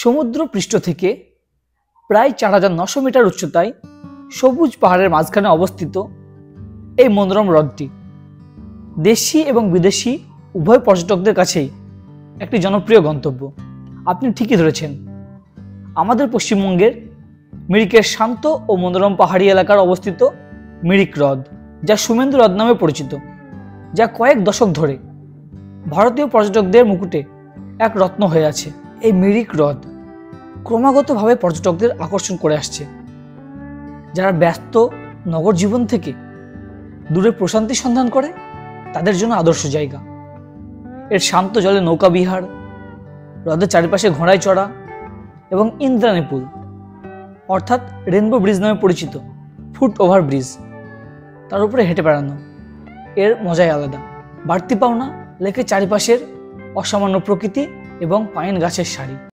সমুদ্র পৃষ্ঠ থেকে প্রায় ৪৯০০ মিটার উচ্চতায় সবুজ পাহাড়ের মাঝখানে অবস্থিত এই মনোরম হ্রদটি দেশি এবং বিদেশি উভয় পর্যটকদের কাছেই একটি জনপ্রিয় গন্তব্য। আপনি ঠিকই ধরেছেন, আমাদের পশ্চিমবঙ্গের মিরিকের শান্ত ও মনোরম পাহাড়ি এলাকার অবস্থিত মিরিক হ্রদ, যা সুমেন্দু হ্রদ নামে পরিচিত, যা কয়েক দশক ধরে ভারতীয় পর্যটকদের মুকুটে এক রত্ন হয়ে আছে। এই মিরিক হ্রদ ক্রমাগতভাবে পর্যটকদের আকর্ষণ করে আসছে, যারা ব্যস্ত নগর জীবন থেকে দূরে প্রশান্তি সন্ধান করে তাদের জন্য আদর্শ জায়গা। এর শান্ত জলে নৌকা বিহার, হ্রদের চারিপাশে ঘোড়ায় চড়া এবং ইন্দ্রাণী পুল অর্থাৎ রেনবো ব্রিজ নামে পরিচিত ফুট ওভার ব্রিজ, তার উপরে হেঁটে বেড়ানো, এর মজাই আলাদা। বাড়তি পাওনা লেকের চারিপাশের অসামান্য প্রকৃতি এবং পাইন গাছের সারি।